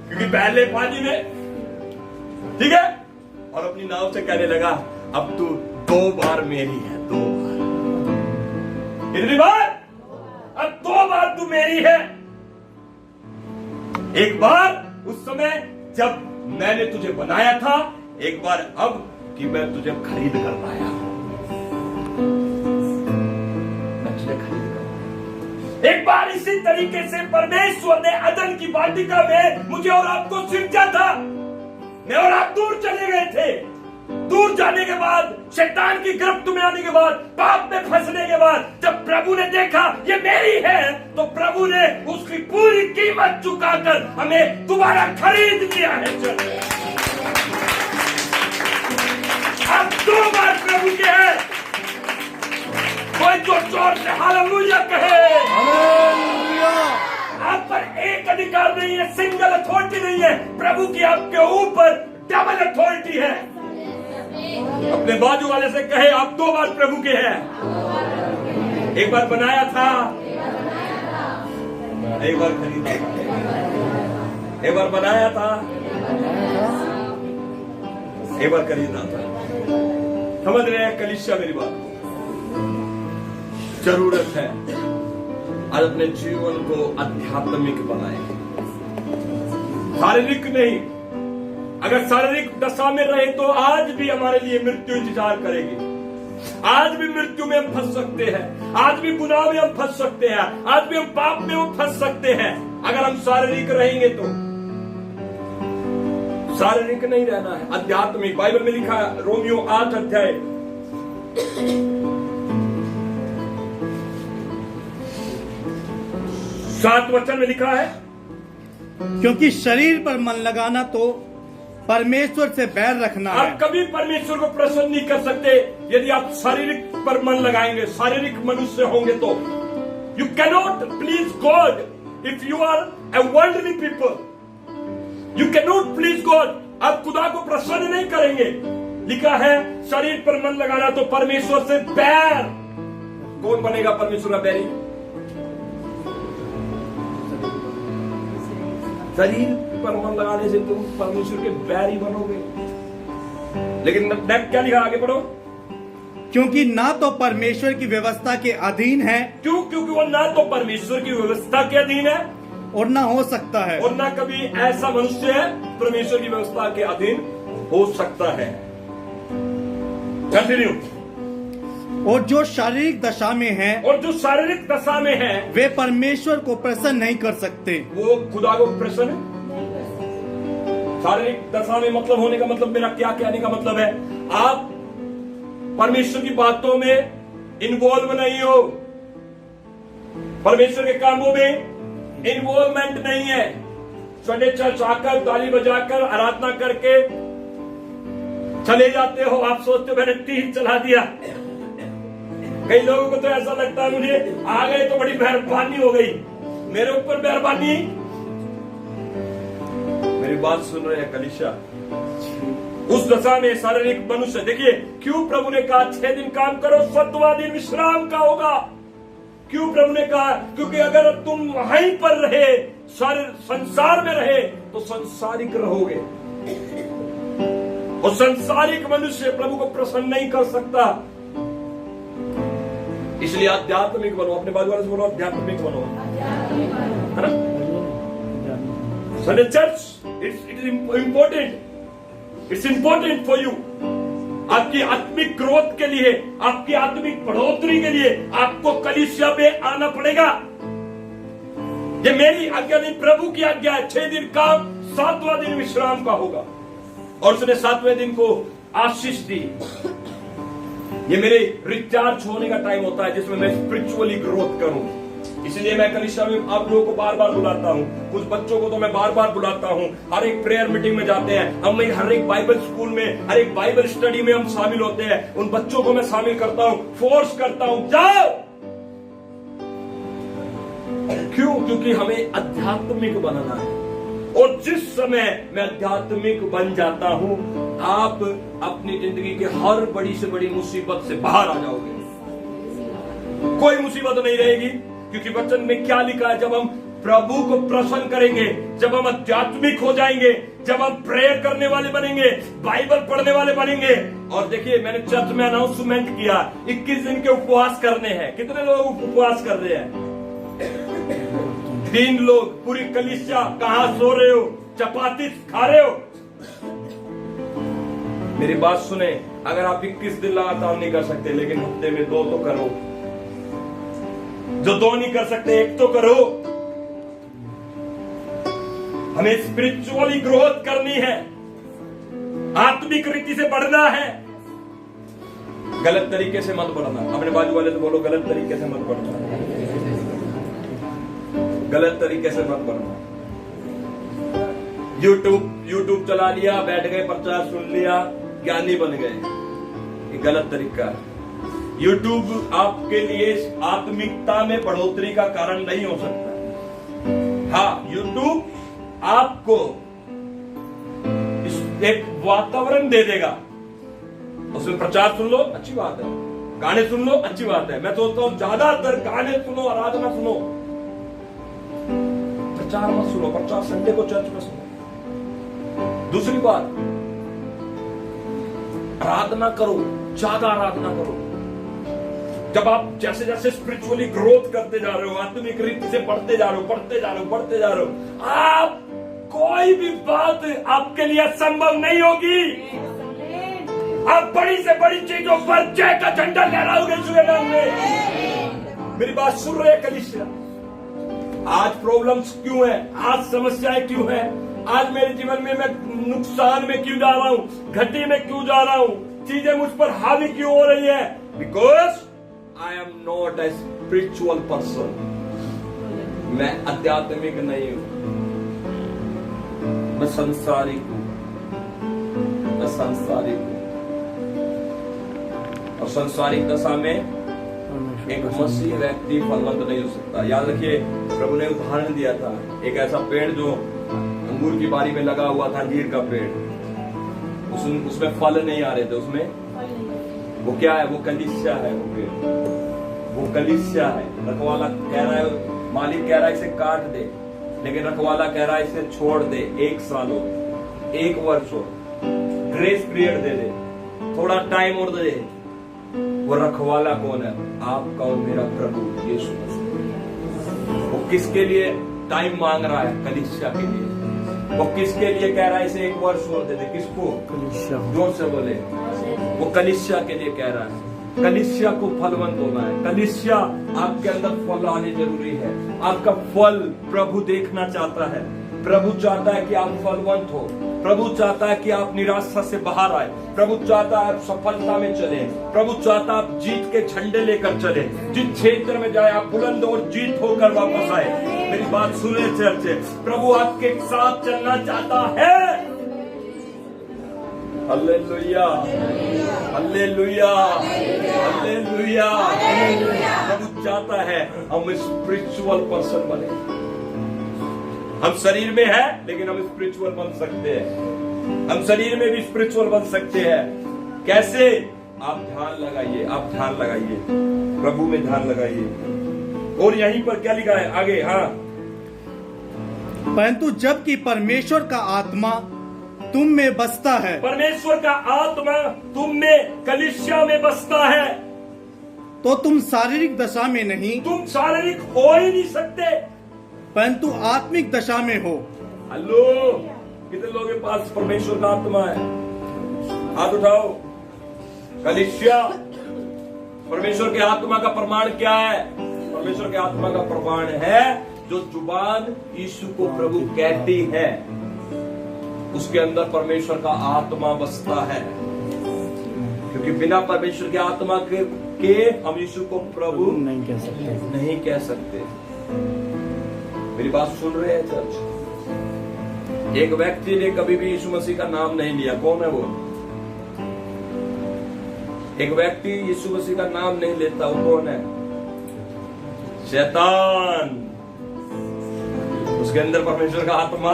Speaker 1: क्योंकि पहले पानी में, ठीक है। और अपनी नाव से कहने लगा अब तू 2 बार मेरी है, 2 बार। कितनी बार? अब 2 बार तू मेरी है। एक बार उस समय जब मैंने तुझे बनाया था, एक बार अब कि मैं तुझे खरीद कर लाया हूं। मैं तुझे खरीद कर, एक बार इसी तरीके से परमेश्वर ने अदन की वाटिका में मुझे और आपको सृजा था। मैं और आप दूर चले गए थे। दूर जाने के बाद, शैतान की गिरफ्त में आने के बाद, पाप में फंसने के बाद, जब प्रभु ने देखा ये मेरी है, तो प्रभु ने उसकी पूरी कीमत चुकाकर हमें दोबारा खरीद लिया है। अब 2 बार प्रभु के है। कोई तो जोर से हालेलुया कहे। आप पर एक अधिकार नहीं है, सिंगल अथॉरिटी नहीं है। प्रभु की आपके ऊपर डबल अथॉरिटी है। अपने बाजू वाले से कहे आप 2 बार प्रभु के हैं। एक बार बनाया था, एक बार खरीदा था, एक बार बनाया था, एक बार खरीदा था। समझ रहे हैं कलीसिया मेरी बात? जरूरत है आज अपने जीवन को आध्यात्मिक बनाए, शारीरिक नहीं। अगर शारीरिक दशा में रहे तो आज भी हमारे लिए मृत्यु इंतजार करेगी। आज भी मृत्यु में हम फंस सकते हैं, आज भी गुनाह में हम फंस सकते हैं, आज भी हम पाप में हम फंस सकते हैं। अगर हम शारीरिक रहेंगे तो शारीरिक नहीं रहना है, आध्यात्मिक। बाइबल में लिखा है रोमियो 8 अध्याय 7 वचन में लिखा है,
Speaker 2: क्योंकि शरीर पर मन लगाना तो परमेश्वर से बैर रखना है।
Speaker 1: आप कभी परमेश्वर को प्रसन्न नहीं कर सकते यदि आप शारीरिक पर मन लगाएंगे, शारीरिक मनुष्य होंगे तो। You cannot please God if you are a worldly people. You cannot please God. आप खुदा को प्रसन्न नहीं करेंगे। लिखा है शरीर पर मन लगाना तो परमेश्वर से बैर। कौन बनेगा परमेश्वर का बैरी? शरीर पर मन लगाने से तुम परमेश्वर के बैरी बनोगे। लेकिन क्या लिखा, आगे पढ़ो।
Speaker 2: क्योंकि ना तो परमेश्वर की व्यवस्था के अधीन है।
Speaker 1: क्यों? क्योंकि वो ना तो परमेश्वर की व्यवस्था के अधीन है
Speaker 2: और ना हो सकता है,
Speaker 1: और ना कभी ऐसा मनुष्य है परमेश्वर की व्यवस्था के अधीन हो सकता है। कंटिन्यू।
Speaker 2: और जो शारीरिक दशा में है,
Speaker 1: और जो शारीरिक दशा में है,
Speaker 2: वे परमेश्वर को प्रसन्न नहीं कर सकते।
Speaker 1: वो खुदा को प्रसन्न। शारीरिक दशा में मतलब होने का मतलब, मेरा क्या कहने का मतलब है, आप परमेश्वर की बातों में इन्वॉल्व नहीं हो, परमेश्वर के कामों में इन्वॉल्वमेंट नहीं है। संडे चर्च आकर ताली बजाकर आराधना करके चले जाते हो। आप सोचते हो मैंने 3 चला दिया। कई लोगों को तो ऐसा लगता है मुझे आ गए तो बड़ी मेहरबानी हो गई। मेरे ऊपर मेहरबानी। मेरी बात सुन रहे हैं कलीसिया? उस दशा में शारीरिक मनुष्य, देखिए क्यों प्रभु ने कहा 6 दिन काम करो, 7वां दिन विश्राम का होगा। क्यों प्रभु ने कहा? क्योंकि अगर तुम वहीं पर रहे, संसार में रहे, तो संसारिक रहोगे, और संसारिक मनुष्य प्रभु को प्रसन्न नहीं कर सकता। इसलिए आध्यात्मिक बनो। अपने बाजू वाले से बोलो आध्यात्मिक बनो, है ना? Sunday church it's important, it's important for you. आपकी आत्मिक ग्रोथ के लिए, आपकी आत्मिक बढ़ोतरी के लिए आपको कलीसिया में आना पड़ेगा। ये मेरी आज्ञा नहीं, प्रभु की आज्ञा है। 6 दिन काम, 7वां दिन विश्राम का होगा। और उसने 7वें दिन को आशीष दी। ये मेरे रिचार्ज होने का टाइम होता है, जिसमें मैं स्पिरिचुअली ग्रोथ करूं। इसलिए मैं कलीसिया में आप लोगों को बार बार बुलाता हूं। कुछ बच्चों को तो मैं बार बार बुलाता हूं। हर एक प्रेयर मीटिंग में जाते हैं हम, हर एक बाइबल स्कूल में, हर एक बाइबल स्टडी में हम शामिल होते हैं। उन बच्चों को मैं शामिल करता हूं, फोर्स करता हूं, जाओ। क्यों? क्योंकि हमें आध्यात्मिक बनना है। और जिस समय मैं आध्यात्मिक बन जाता हूं, आप अपनी जिंदगी के हर बड़ी से बड़ी मुसीबत से बाहर आ जाओगे। कोई मुसीबत नहीं रहेगी, क्योंकि वचन में क्या लिखा है? जब हम प्रभु को प्रसन्न करेंगे, जब हम आध्यात्मिक हो जाएंगे, जब हम प्रेयर करने वाले बनेंगे, बाइबल पढ़ने वाले बनेंगे। और देखिए मैंने चर्च में अनाउंसमेंट किया 21 दिन के उपवास करने हैं। कितने लोग उपवास कर रहे हैं? 3 लोग। पूरी कलीसिया कहां सो रहे हो? चपाती खा रहे हो? मेरी बात सुने, अगर आप 21 दिन लगातार नहीं कर सकते, लेकिन हफ्ते में 2 तो करो। जो 2 नहीं कर सकते, 1 तो करो। हमें स्पिरिचुअली ग्रोथ करनी है, आत्मिक रीति से बढ़ना है। गलत तरीके से मत बढ़ना। अपने बाजू वाले से बोलो गलत तरीके से मत बढ़ना, गलत तरीके से मत बढ़ना। यूट्यूब चला लिया, बैठ गए, प्रचार सुन लिया, ज्ञानी बन गए, ये गलत तरीका है। यूट्यूब आपके लिए आत्मिकता में बढ़ोतरी का कारण नहीं हो सकता। हाँ, यूट्यूब आपको एक वातावरण दे देगा। उसमें प्रचार सुन लो, अच्छी बात है, गाने सुन लो, अच्छी बात है। मैं सोचता हूं ज्यादातर गाने सुनो, आराधना सुनो, प्रचार मत सुनो। प्रचार संडे को चर्च में सुनो। दूसरी बात, आराधना करो, ज्यादा आराधना करो। जब आप जैसे जैसे स्पिरिचुअली ग्रोथ करते जा रहे हो, आत्मिक रीति से बढ़ते जा रहे हो, बढ़ते जा रहे हो, बढ़ते जा रहे हो, आप कोई भी बात आपके लिए असंभव नहीं होगी। आप बड़ी से बड़ी चीजों पर जय का झंडा लहराओगे यीशु नाम में। मेरी बात सुन रहे हैं कलीसिया? आज प्रॉब्लम्स क्यों है? आज समस्याएं क्यों है? आज मेरे जीवन में मैं नुकसान में क्यों जा रहा हूं? घटी में क्यों जा रहा हूं? चीजें मुझ पर हावी क्यों हो रही है? Because I am not a spiritual person. मैं आध्यात्मिक नहीं हूं, मैं संसारिक हूं, मैं संसारिक हूं। और संसारिक दशा में एक मसीह व्यक्ति फलवंत नहीं हो सकता। याद रखिए, प्रभु ने उदाहरण दिया था, एक ऐसा पेड़ जो अंगूर की बारी में लगा हुआ था, अंजीर का पेड़, उसमें फल नहीं आ रहे थे। उसमें वो क्या है? वो कलीसिया है। वो पेड़, वो कलीसिया है। रखवाला कह रहा है, मालिक कह रहा है इसे काट दे, लेकिन रखवाला कह रहा है इसे छोड़ दे। 1 साल हो, 1 वर्ष हो, ग्रेस पीरियड दे दे, थोड़ा टाइम और दे। वो रखवाला कौन है? आपका और मेरा प्रभु यीशु मसीह। वो किसके लिए टाइम मांग रहा है? कलीसिया के लिए। वो किसके लिए कह रहा है इसे 1 वर्ष और दे दे? किसको? कलीसिया। जोर से बोले। वो कलीसिया के लिए कह रहा है। कलीसिया को फलवंत होना है। कलीसिया आपके अंदर फल आने जरूरी है। आपका फल प्रभु देखना चाहता है। प्रभु चाहता है कि आप फलवंत हो। प्रभु चाहता है कि आप निराशा से बाहर आए। प्रभु चाहता है आप सफलता में चले। प्रभु चाहता है आप जीत के झंडे लेकर चले। जिस क्षेत्र में जाए आप बुलंद और जीत होकर वापस आए। मेरी बात सुने चर्च, प्रभु आपके साथ चलना चाहता है। Hallelujah, hallelujah, hallelujah. प्रभु चाहता है हम स्पिरिचुअल पर्सन बने। हम शरीर में है लेकिन हम स्पिरिचुअल बन सकते हैं। हम शरीर में भी स्पिरिचुअल बन सकते हैं। कैसे? आप ध्यान लगाइए, आप ध्यान लगाइए, प्रभु में ध्यान लगाइए। और यहीं पर क्या लिखा है आगे? हाँ,
Speaker 2: परंतु जबकि परमेश्वर का आत्मा तुम में बसता है,
Speaker 1: परमेश्वर का आत्मा तुम में, कलीसिया में बसता है,
Speaker 2: तो तुम शारीरिक दशा में नहीं,
Speaker 1: तुम शारीरिक हो ही नहीं सकते,
Speaker 2: परंतु आत्मिक दशा में हो।
Speaker 1: हेलो, कितने लोगों के पास परमेश्वर का आत्मा है? हाथ उठाओ। कलीसिया, परमेश्वर के आत्मा का प्रमाण क्या है? परमेश्वर के आत्मा का प्रमाण है जो जुबान यीशु को प्रभु कहती है, उसके अंदर परमेश्वर का आत्मा बसता है। क्योंकि बिना परमेश्वर के आत्मा के हम यीशु को प्रभु
Speaker 2: नहीं कह सकते,
Speaker 1: नहीं कह सकते। मेरी बात सुन रहे हैं चर्च? एक व्यक्ति ने कभी भी यीशु मसीह का नाम नहीं लिया। कौन है वो? एक व्यक्ति यीशु मसीह का नाम नहीं लेता, वो कौन है? शैतान। उसके अंदर परमेश्वर का आत्मा,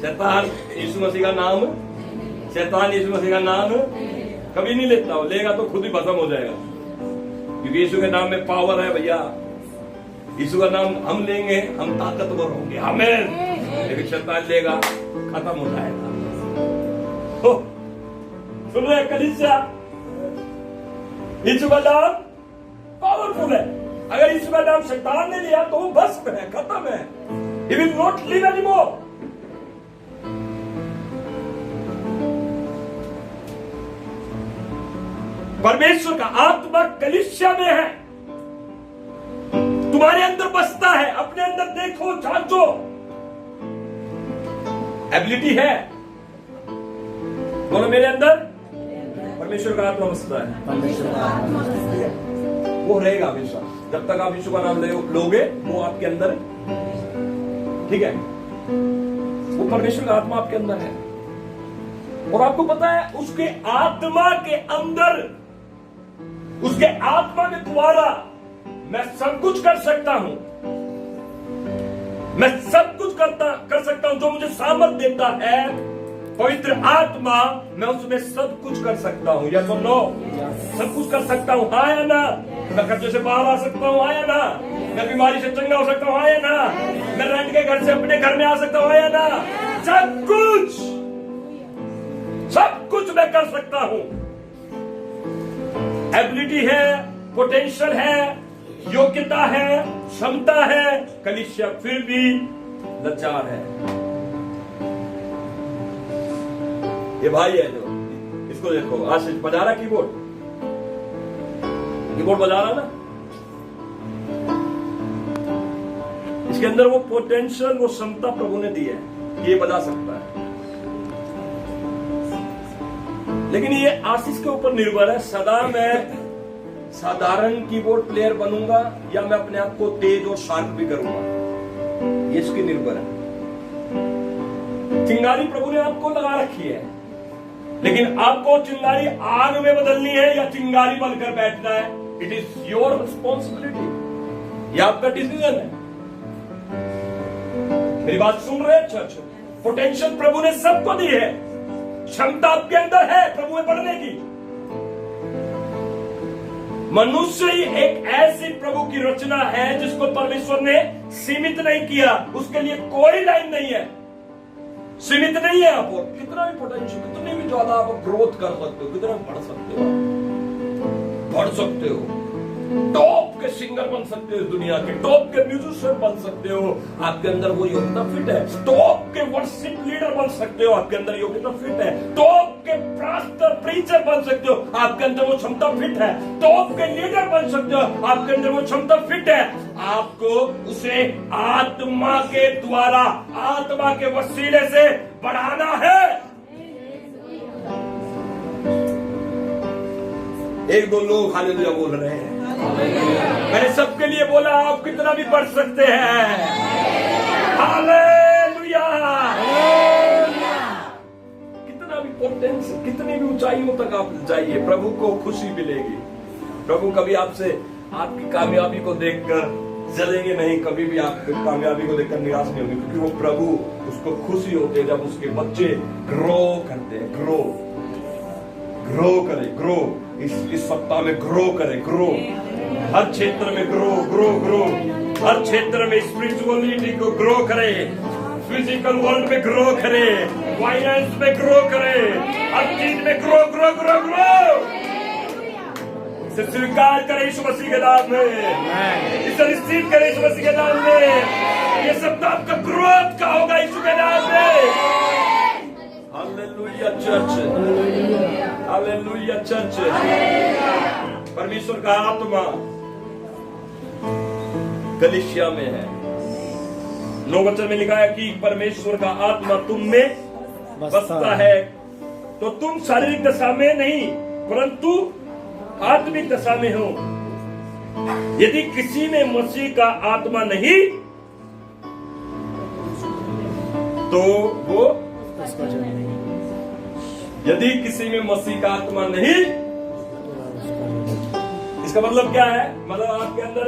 Speaker 1: शैतान यीशु मसीह का नाम, शैतान यीशु मसीह का नाम कभी नहीं लेता। वो लेगा तो खुद ही खत्म हो जाएगा, क्योंकि यीशु के नाम में पावर है भैया। यीशु का नाम हम लेंगे, हम ताकतवर होंगे, हमें। लेकिन शैतान लेगा, खत्म हो जाएगा। सुन रहे कलीसिया? यीशु का नाम पावरफुल है। अगर यीशु का नाम शैतान ने लिया तो वो भस्म है, खत्म है। He will not live anymore. परमेश्वर का आत्मा कलीसिया में है, तुम्हारे अंदर बसता है। अपने अंदर देखो, जांचो, एबिलिटी है। बोलो, मेरे अंदर परमेश्वर का आत्मा बसता है। वो रहेगा हमेशा, जब तक आप यीशु का नाम लोगे, वो आपके अंदर, ठीक है? वो परमेश्वर का आत्मा आपके अंदर है। और आपको पता है, उसके आत्मा के अंदर, उसके आत्मा के द्वारा मैं सब कुछ कर सकता हूं। मैं सब कुछ कर सकता हूं। जो मुझे सामर्थ देता है पवित्र आत्मा, मैं उसमें सब कुछ कर सकता हूं। या सुन लो, सब कुछ कर सकता हूं, हाँ या ना? मैं खर्चे से बाहर आ सकता हूं, हाँ या ना? मैं बीमारी से चंगा हो सकता हूं, हाँ या ना? मैं रेंट के घर से अपने घर में आ सकता हूं, हाँ या ना? सब कुछ मैं कर सकता हूं। एबिलिटी है, पोटेंशियल है, योग्यता है, क्षमता है। कलीसिया फिर भी लाचार है। ये भाई है जो, इसको देखो, आशीष बजा रहा कीबोर्ड बजा रहा ना। इसके अंदर वो पोटेंशियल, वो क्षमता प्रभु ने दी है, ये बजा सकता है। लेकिन ये आशीष के ऊपर निर्भर है। सदा मैं साधारण कीबोर्ड प्लेयर बनूंगा या मैं अपने आप को तेज और शार्प भी करूंगा, ये इसकी निर्भर है। चिंगारी प्रभु ने आपको लगा रखी है, लेकिन आपको चिंगारी आग में बदलनी है या चिंगारी बनकर बैठना है, इट इज योर रिस्पॉन्सिबिलिटी। ये आपका डिसीजन है। मेरी बात सुन रहे हैं चर्च? पोटेंशियल प्रभु ने सबको दी है, क्षमता आपके अंदर है प्रभु में बढ़ने की। मनुष्य ही एक ऐसी प्रभु की रचना है जिसको परमेश्वर ने सीमित नहीं किया। उसके लिए कोई लाइन नहीं है, सीमित नहीं है। आप कितना भी पोटेंशियल, कितनी भी ज्यादा आप ग्रोथ कर सकते हो, कितना बढ़ सकते हो, बढ़ सकते हो। टॉप के सिंगर बन सकते हो, दुनिया के टॉप के म्यूजिशियन बन सकते हो, आपके अंदर वो योग्यता फिट है। टॉप के वर्शिप लीडर बन सकते हो, आपके अंदर योग्यता फिट है। टॉप के पास्टर प्रीचर बन सकते हो, आपके अंदर वो क्षमता फिट है। टॉप के लीडर बन सकते हो, आपके अंदर वो क्षमता फिट है। आपको उसे आत्मा के द्वारा, आत्मा के वसीले से बढ़ाना है। एक दो लोग हालेलुया बोल रहे हैं। मैंने सबके लिए बोला, आप कितना भी पढ़ सकते हैं। हालेलुया। कितना भी पोटेंशियल, कितनी भी ऊंचाइयों तक आप जाइए, प्रभु को खुशी मिलेगी। प्रभु कभी आपसे आपकी कामयाबी को देखकर जलेंगे नहीं, कभी भी आप कामयाबी को देखकर निराश नहीं होंगे, क्योंकि वो प्रभु उसको खुशी होते हैं जब उसके बच्चे ग्रो करते हैं। ग्रो करे, ग्रो इस सप्ताह में ग्रो करे, ग्रो हर क्षेत्र में ग्रो हर क्षेत्र में स्पिरिचुअलिटी को ग्रो करे, फिजिकल वर्ल्ड में ग्रो करे, फाइनेंस में ग्रो करे, हर चीज में ग्रो। इसे स्वीकार करें यीशु मसीह के नाम में, इसे रिसीव करें यीशु मसीह के नाम में। ये सप्ताह आपका ग्रोथ का होगा यीशु के नाम में। Hallelujah church, hallelujah church. परमेश्वर का आत्मा गलीशिया में है। 9 वचन में लिखा है कि परमेश्वर का आत्मा तुम में बसता है, तो तुम शारीरिक दशा में नहीं परंतु आत्मिक दशा में हो। यदि किसी में मसीह का आत्मा नहीं तो वो, यदि किसी में मसीह का आत्मा नहीं, इसका मतलब क्या है? मतलब आपके अंदर,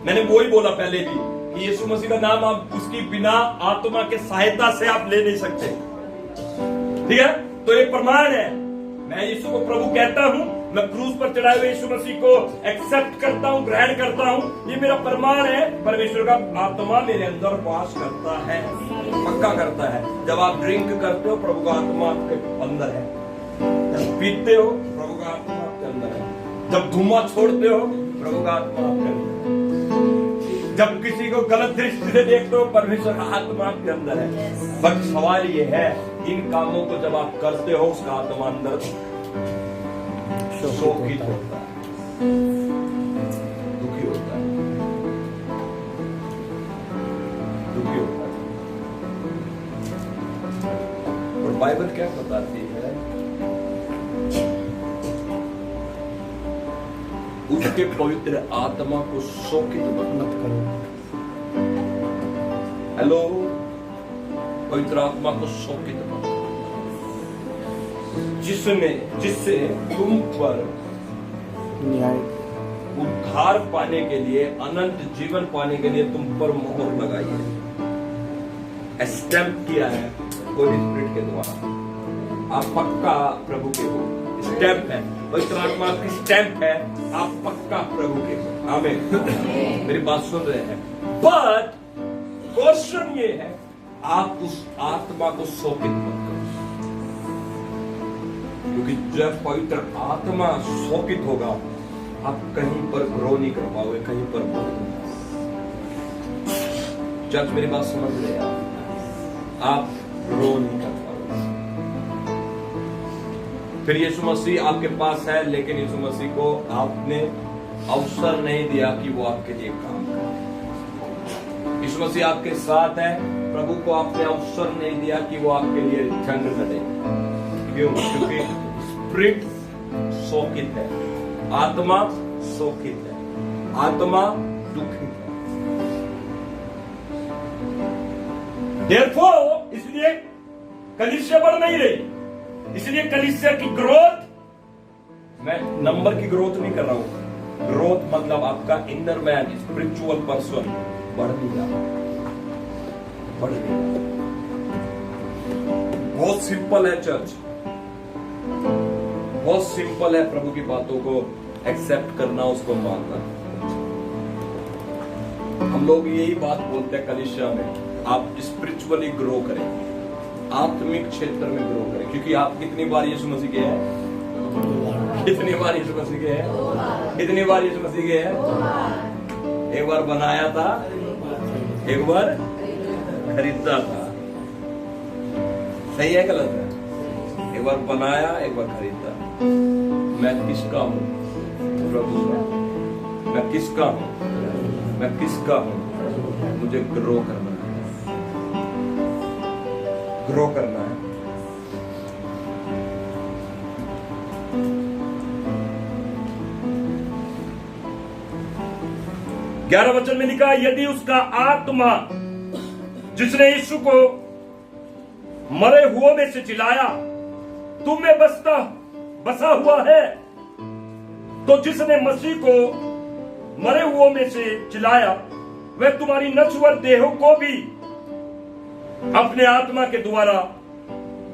Speaker 1: मैंने वो ही बोला पहले भी कि यीशु मसीह का नाम आप उसकी बिना आत्मा के सहायता से आप ले नहीं सकते, ठीक है? तो ये प्रमाण है। मैं यीशु को प्रभु कहता हूं, मैं क्रूस पर चढ़ाए हुए यीशु मसीह को एक्सेप्ट करता हूं, ग्रहण करता हूं, ये मेरा प्रमाण है। परमेश्वर का आत्मा मेरे अंदर वास करता है, पक्का करता है। जब आप ड्रिंक करते हो, प्रभु का आत्मा आपके अंदर है। जब पीते हो, प्रभु का आत्मा आपके अंदर है। जब धुआं छोड़ते हो, प्रभु का आत्मा आपके अंदर है। जब किसी को गलत दृष्टि से देखते हो, परमेश्वर का आत्मा आपके अंदर है। बट सवाल ये है, इन कामों को जब आप करते हो, उसका आत्मा अंदर शोकित होता है, दुखी होता है, दुखी होता है। और बाइबल क्या बताती है? उसके पवित्र आत्मा को शोकित मत करो। हेलो, पवित्र आत्मा को शोकित मत करो, जिससे तुम पर उद्धार पाने के लिए, अनंत जीवन पाने के लिए तुम पर मोहर लगाई है, स्टैंप किया है होली स्पिरिट के द्वारा। आप पक्का प्रभु के हो, स्टैंप है, पवित्र आत्मा की स्टैंप है, आप पक्का प्रभु के हो। आमीन। मेरी बात सुन रहे हैं? बट क्वेश्चन ये है, आप उस आत्मा को शोकित मत करो, क्योंकि जब पवित्र आत्मा शोकित होगा, आप कहीं पर ग्रो नहीं कर पाओगे, कहीं पर ग्रो नहीं। चर्च मेरी बात समझ रहे हैं? आप ग्रो नहीं कर पाओगे। फिर यीशु मसीह आपके पास है, लेकिन यीशु मसीह को आपने अवसर नहीं दिया कि वो आपके लिए काम करे। यीशु मसीह आपके साथ है, प्रभु को आपने अवसर नहीं दिया कि वो आपके लिए जंग लड़े। क्यों? क्योंकि स्पिरिट शोकित है, आत्मा शोकित है, आत्मा दुखित है। Therefore, इसलिए कलीसिया बढ़ नहीं रही। इसलिए कलीसिया की ग्रोथ, मैं नंबर की ग्रोथ नहीं कर रहा हूं, ग्रोथ मतलब आपका इनर मैन, स्पिरिचुअल पर्सन बढ़ नहीं रहा, बढ़ नहीं रहा। बहुत सिंपल है चर्च, बहुत सिंपल है प्रभु की बातों को एक्सेप्ट करना, उसको मानना। हम लोग यही बात बोलते हैं कलीसिया में, आप स्पिरिचुअली ग्रो करें, आत्मिक क्षेत्र में ग्रो करें। क्योंकि आप कितनी बार यीशु मसीह के हैं? कितनी बार यीशु मसीह के हैं? कितनी बार यीशु मसीह के हैं? एक बार बनाया था, एक बार खरीदा था। सही है गलत है? एक बार बनाया, एक बार खरीदा। मैं किसका हूं? प्रभु का। मैं किसका हूं? मैं किसका हूं? मुझे ग्रो करना है, ग्रो करना है। ग्यारह वचन में लिखा, यदि उसका आत्मा जिसने यीशु को मरे हुओं में से जिलाया तुम में बसा हुआ है, तो जिसने मसीह को मरे हुओं में से जिलाया वह तुम्हारी नश्वर देहों को भी अपने आत्मा के द्वारा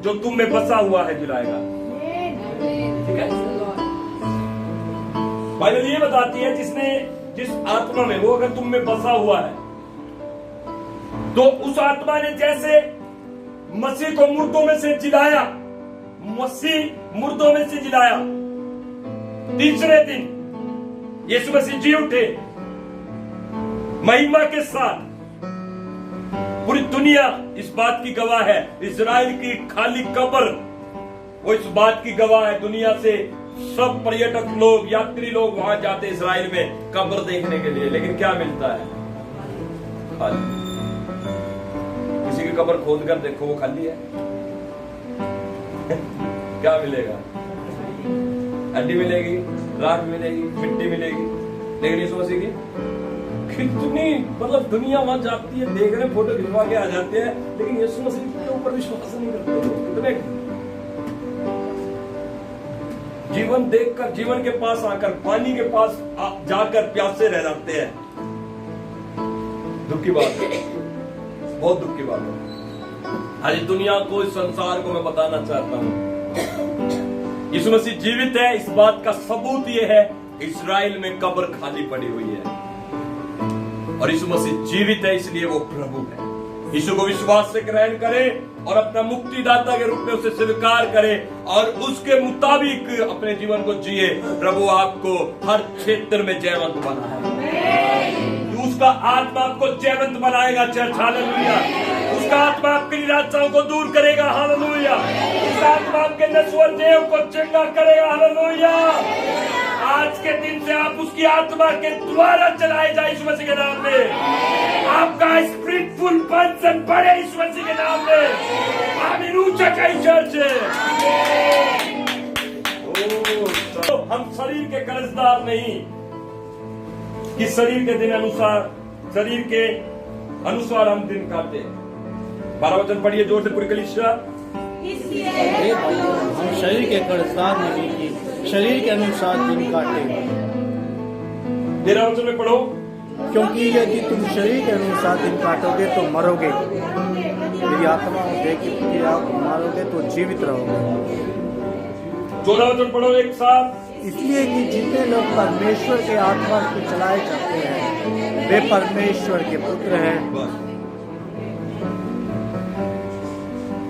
Speaker 1: जो तुम में बसा हुआ है जिलाएगा। ठीक है, बाइबल ये बताती है जिस आत्मा में वो अगर तुम में बसा हुआ है तो उस आत्मा ने जैसे मसीह को मुर्दों में से जिलाया, मसीह मुर्दों में से जिलाया, तीसरे दिन यीशु मसीह जी उठे महिमा के साथ। पूरी दुनिया इस बात की गवाह है, इजराइल की खाली कब्र वो इस बात की गवाह है। दुनिया से सब पर्यटक लोग, यात्री लोग वहां जाते इजराइल में कब्र देखने के लिए, लेकिन क्या मिलता है? खाली। किसी की कब्र खोद कर देखो, वो खाली है। क्या मिलेगा? हड्डी मिलेगी, राख मिलेगी, मिट्टी मिलेगी, लेकिन यीशु मसीह की कितनी, मतलब दुनिया वहां जाती है, देख रहे फोटो खिंचवा के आ जाते हैं, लेकिन यीशु मसीह के ऊपर विश्वास नहीं करते लोग। कितने जीवन देखकर, जीवन के पास आकर, पानी के पास जाकर प्यासे रह जाते हैं। दुख की बात है, बहुत दुख की बात है। आज दुनिया को, इस संसार को मैं बताना चाहता हूं, यीशु मसीह जीवित है। इस बात का सबूत यह है, इस्राएल में कब्र खाली पड़ी हुई है और यीशु मसीह जीवित है, इसलिए वो प्रभु है। यीशु को विश्वास से ग्रहण करें और अपना मुक्तिदाता के रूप में उसे स्वीकार करें और उसके मुताबिक अपने जीवन को जिए। प्रभु आपको हर क्षेत्र में जयवंत बनाए, उसका आत्मा आपको जयवंत बनाएगा। Church, hallelujah. उसका आत्मा आपकी निराशाओं को दूर करेगा, हालेलुया। उसका आत्मा आपके नश्वर देह को चंगा करेगा, हालेलुया। आज के दिन से आप उसकी आत्मा के द्वारा चलाए जाए यीशु मसीह के नाम में। आपका स्पिरिटफुल पर्सन बढ़े यीशु मसीह के नाम में। आमीन। ऊंचा कहीं चर्च। तो हम शरीर के कर्जदार नहीं कि शरीर के दिन अनुसार, शरीर के अनुसार हम दिन काटे। 12 वचन पढ़िए जोर से पूरी कलीसिया।
Speaker 2: हम शरीर के कर्जदार नहीं कि शरीर के अनुसार दिन काटे।
Speaker 1: 13 वचन में पढ़ो।
Speaker 2: क्योंकि यदि तुम शरीर के अनुसार दिन काटोगे तो मरोगे, यदि आत्मा और देह की आप मारोगे तो जीवित रहोगे।
Speaker 1: 14 वचन पढ़ो एक साथ।
Speaker 2: इसलिए कि जितने लोग परमेश्वर के आत्मा को चलाए जाते हैं वे परमेश्वर के पुत्र हैं।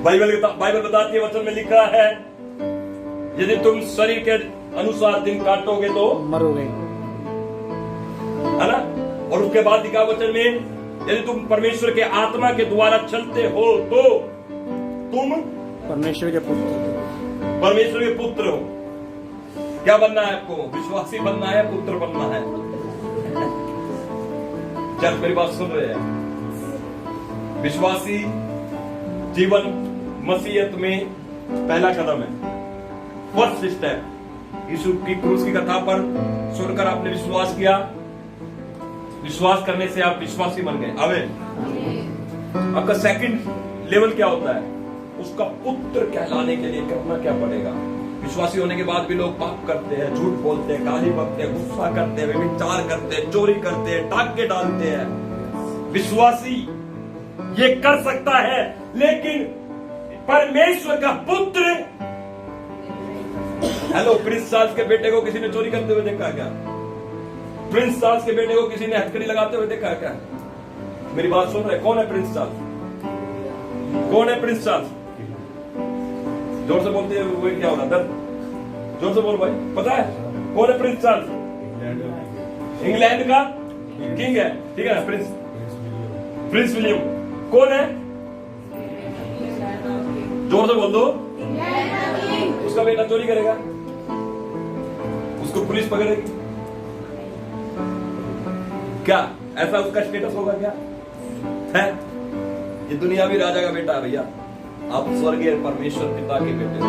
Speaker 1: बाइबल बताती है, वचन में लिखा है, यदि तुम शरीर के अनुसार दिन काटोगे तो
Speaker 2: मरोगे,
Speaker 1: है ना। और उसके बाद लिखा वचन में, यदि तुम परमेश्वर के आत्मा के द्वारा चलते हो तो तुम
Speaker 2: परमेश्वर के पुत्र,
Speaker 1: परमेश्वर के पुत्र हो। क्या बनना है आपको? विश्वासी बनना है, पुत्र बनना है। चल, मेरी बात सुन रहे हैं? विश्वासी जीवन मसीहत में पहला कदम है, फर्स्ट स्टेप। यीशु की क्रूस की कथा पर सुनकर आपने विश्वास किया, विश्वास करने से आप विश्वासी बन गए। आमीन। आपका सेकंड लेवल क्या होता है? उसका पुत्र कहलाने के लिए करना क्या पड़ेगा? विश्वासी होने के बाद भी लोग पाप करते हैं, झूठ बोलते हैं, गाली बकते हैं, गुस्सा करते हैं, व्यभिचार करते हैं, चोरी करते हैं, डाके डालते हैं। विश्वासी ये कर सकता है, लेकिन परमेश्वर का पुत्र, हेलो, प्रिंस चार्ल्स के बेटे को किसी ने चोरी करते हुए देखा क्या? प्रिंस चार्ल्स के बेटे को किसी ने हथकड़ी लगाते हुए देखा क्या? मेरी बात सुन रहे? कौन है प्रिंस चार्ल्स? कौन है प्रिंस चार्ल्स? जोर से बोलते हैं, वो क्या होगा? दर्द। जोर से बोल भाई, पता है कौन है प्रिंस चार्ल्स? इंग्लैंड का किंग है, ठीक है ना? Prince William. कौन है? जोर से बोल दो। उसका बेटा चोरी करेगा, उसको पुलिस पकड़ेगी क्या? ऐसा उसका स्टेटस होगा क्या? है? ये दुनियावी राजा का बेटा है भैया। आप स्वर्गीय परमेश्वर पिता के बेटे हो,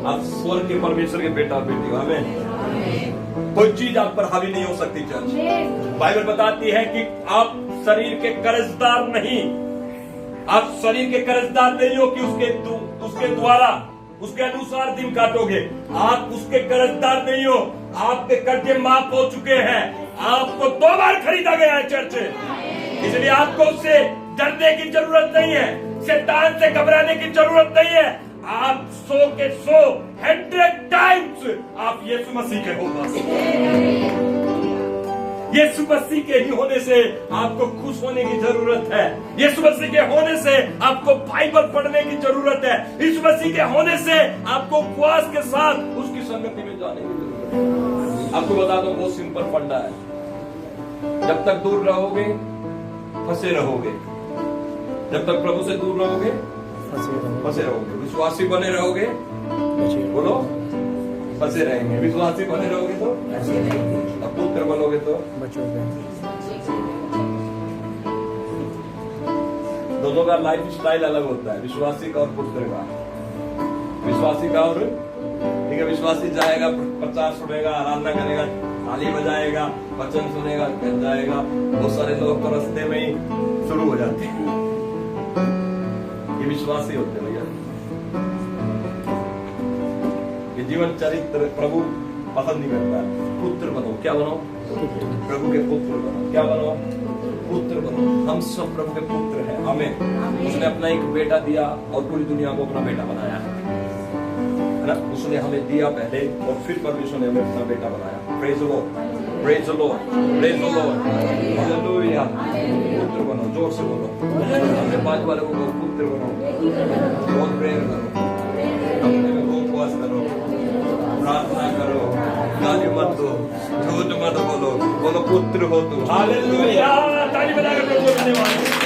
Speaker 1: आप स्वर्ग के परमेश्वर के बेटा बेटी हो। हमें कोई चीज आप पर हावी नहीं हो सकती। चर्च, बाइबल बताती है कि आप शरीर के कर्जदार नहीं, आप शरीर के कर्जदार नहीं हो कि उसके द्वारा, उसके अनुसार दिन काटोगे। आप उसके कर्जदार नहीं हो, आपके कर्जे माफ हो चुके हैं। आपको 2 बार खरीदा गया है चर्च, इसलिए आपको उससे डरने की जरूरत नहीं है, शैतान से घबराने की जरूरत नहीं है। आप 100 के 100 100 टाइम्स आप यीशु मसीह के हो बस। यीशु मसीह के ही होने से आपको खुश होने की जरूरत है। यीशु मसीह के होने से आपको बाइबल पढ़ने की जरूरत है। यीशु मसीह के होने से आपको उपवास के साथ उसकी संगति में जाने की जरूरत है। आपको बता दो, बहुत सिंपल फंडा है। जब तक दूर रहोगे फंसे रहोगे, जब तक प्रभु से दूर रहोगे फंसे रहोगे। विश्वासी बने रहोगे, बोलो फंसे रहेंगे। विश्वासी बने रहोगे तो अब पुत्र बनोगे तो
Speaker 2: बचोगे।
Speaker 1: दोनों का लाइफ स्टाइल अलग होता है, विश्वासी का और पुत्र का। विश्वासी का और ठीक है, विश्वासी जाएगा, प्रचार सुनेगा, आराधना करेगा, थाली बजाएगा, वचन सुनेगा, फिर जाएगा। बहुत सारे लोग तो रास्ते में ही शुरू हो जाते हैं, ये विश्वासी होते हैं भैया। ये जीवन चरित्र प्रभु पसंद नहीं करता है। पुत्र बनो, क्या बनो? प्रभु के पुत्र बनो। क्या बनो? पुत्र बनो। हम सब प्रभु के पुत्र हैं। आमीन। उसने अपना एक बेटा दिया और पूरी दुनिया को अपना बेटा बनाया है ना। उसने हमें दिया पहले और फिर परमेश्वर ने हमें अपना बेटा बनाया। Praise the Lord, praise the Lord, praise the Lord, hallelujah. पुत्र बनो, जोर से बोलो। अपने पांच वालों को पुत्र बनो, बहुत प्रेम करो, अपने में उपवास करो, प्रार्थना करो, गाली मत दो, झूठ मत बोलो, बोलो पुत्र हो तुम। हालेलुया। ताली बजाकर प्रभु को धन्यवाद।